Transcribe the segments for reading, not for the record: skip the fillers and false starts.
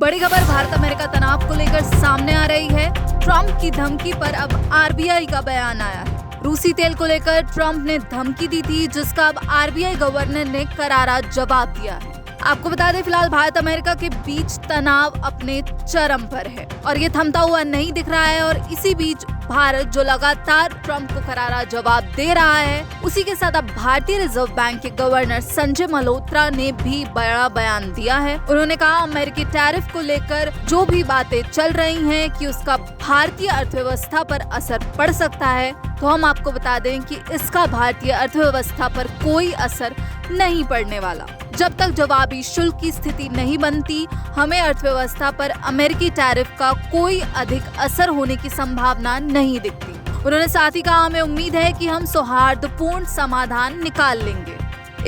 बड़ी खबर भारत अमेरिका तनाव को लेकर सामने आ रही है। ट्रंप की धमकी पर अब आरबीआई का बयान आया है। रूसी तेल को लेकर ट्रंप ने धमकी दी थी, जिसका अब आरबीआई गवर्नर ने करारा जवाब दिया है। आपको बता दें, फिलहाल भारत अमेरिका के बीच तनाव अपने चरम पर है और ये थमता हुआ नहीं दिख रहा है। और इसी बीच भारत जो लगातार ट्रंप को करारा जवाब दे रहा है, उसी के साथ अब भारतीय रिजर्व बैंक के गवर्नर संजय मल्होत्रा ने भी बड़ा बयान दिया है। उन्होंने कहा, अमेरिकी टैरिफ को लेकर जो भी बातें चल रही हैं कि उसका भारतीय अर्थव्यवस्था पर असर पड़ सकता है, तो हम आपको बता दें कि इसका भारतीय अर्थव्यवस्था पर कोई असर नहीं पड़ने वाला। जब तक जवाबी शुल्क की स्थिति नहीं बनती, हमें अर्थव्यवस्था पर अमेरिकी टैरिफ का कोई अधिक असर होने की संभावना नहीं दिखती। उन्होंने साथ ही कहा, हमें उम्मीद है कि हम सौहार्दपूर्ण समाधान निकाल लेंगे।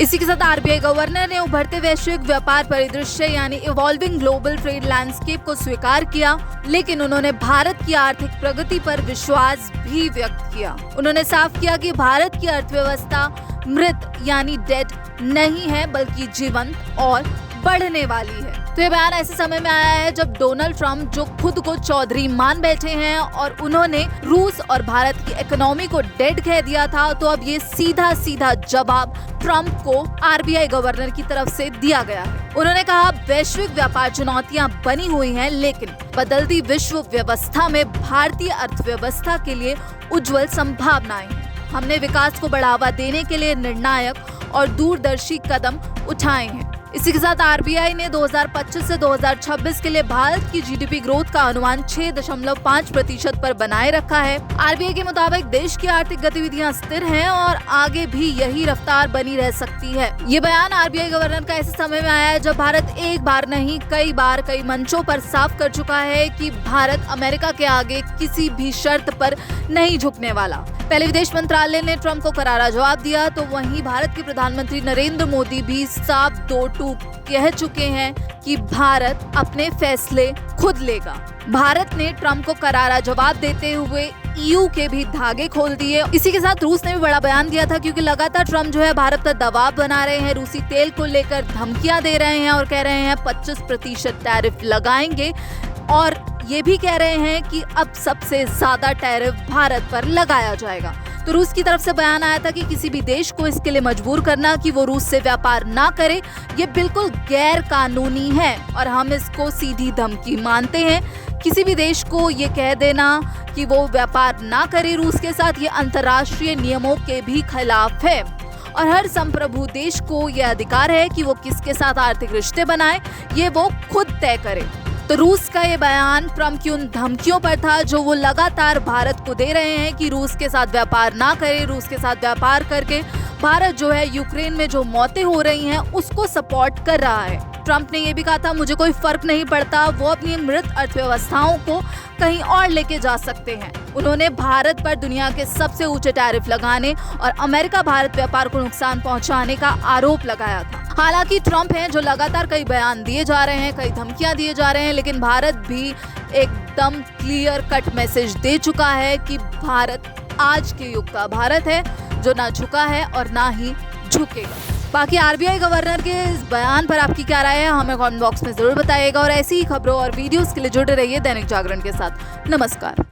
इसी के साथ आरबीआई गवर्नर ने उभरते वैश्विक व्यापार परिदृश्य यानी इवॉल्विंग ग्लोबल ट्रेड लैंडस्केप को स्वीकार किया, लेकिन उन्होंने भारत की आर्थिक प्रगति पर विश्वास भी व्यक्त किया। उन्होंने साफ किया कि भारत की अर्थव्यवस्था मृत यानी डेड नहीं है, बल्कि जीवंत और बढ़ने वाली है। तो ये बयान ऐसे समय में आया है जब डोनाल्ड ट्रंप, जो खुद को चौधरी मान बैठे हैं और उन्होंने रूस और भारत की इकोनॉमी को डेड कह दिया था, तो अब ये सीधा जवाब ट्रंप को आरबीआई गवर्नर की तरफ से दिया गया है। उन्होंने कहा, वैश्विक व्यापार चुनौतियां बनी हुई हैं, लेकिन बदलती विश्व व्यवस्था में भारतीय अर्थव्यवस्था के लिए उज्जवल संभावनाएं हैं। हमने विकास को बढ़ावा देने के लिए निर्णायक और दूरदर्शी कदम उठाए हैं। इसी के साथ आरबीआई ने 2025 से 2026 के लिए भारत की जीडीपी ग्रोथ का अनुमान 6.5% पर बनाए रखा है। आरबीआई के मुताबिक देश की आर्थिक गतिविधियां स्थिर हैं और आगे भी यही रफ्तार बनी रह सकती है। ये बयान आरबीआई गवर्नर का ऐसे समय में आया है जब भारत एक बार नहीं कई मंचों पर साफ कर चुका है कि भारत अमेरिका के आगे किसी भी शर्त पर नहीं झुकने वाला। पहले विदेश मंत्रालय ने ट्रंप को करारा जवाब दिया, तो वहीं भारत के प्रधानमंत्री नरेंद्र मोदी भी साफ दो टूक कह चुके हैं कि भारत अपने फैसले खुद लेगा। भारत ने ट्रंप को करारा जवाब देते हुए ईयू के भी धागे खोल दिए। इसी के साथ रूस ने भी बड़ा बयान दिया था, क्योंकि लगातार ट्रंप जो है भारत पर दबाव बना रहे हैं, रूसी तेल को लेकर धमकियां दे रहे हैं और कह रहे हैं 25% टैरिफ लगाएंगे और ये भी कह रहे हैं कि अब सबसे ज्यादा टैरिफ भारत पर लगाया जाएगा। तो रूस की तरफ से बयान आया था कि किसी भी देश को इसके लिए मजबूर करना कि वो रूस से व्यापार ना करे, ये बिल्कुल गैर कानूनी है और हम इसको सीधी धमकी मानते हैं। किसी भी देश को ये कह देना कि वो व्यापार ना करे रूस के साथ, ये अंतर्राष्ट्रीय नियमों के भी खिलाफ है और हर संप्रभु देश को ये अधिकार है कि वो किसके साथ आर्थिक रिश्ते बनाए, ये वो खुद तय करे। तो रूस का ये बयान ट्रंप की उन धमकियों पर था जो वो लगातार भारत को दे रहे हैं कि रूस के साथ व्यापार ना करे। रूस के साथ व्यापार करके भारत जो है यूक्रेन में जो मौतें हो रही हैं उसको सपोर्ट कर रहा है। ट्रंप ने ये भी कहा था, मुझे कोई फर्क नहीं पड़ता, वो अपनी मृत अर्थव्यवस्थाओं को कहीं और लेके जा सकते हैं। उन्होंने भारत पर दुनिया के सबसे ऊंचे टैरिफ लगाने और अमेरिका भारत व्यापार को नुकसान पहुंचाने का आरोप लगाया था। हालांकि ट्रंप हैं जो लगातार कई बयान दिए जा रहे हैं, कई धमकियां दिए जा रहे हैं, लेकिन भारत भी एकदम क्लियर कट मैसेज दे चुका है कि भारत आज के युग का भारत है जो ना झुका है और ना ही झुकेगा। बाकी आरबीआई गवर्नर के इस बयान पर आपकी क्या राय है, हमें कमेंट बॉक्स में जरूर बताइएगा और ऐसी ही खबरों और वीडियोस के लिए जुड़े रहिए दैनिक जागरण के साथ। नमस्कार।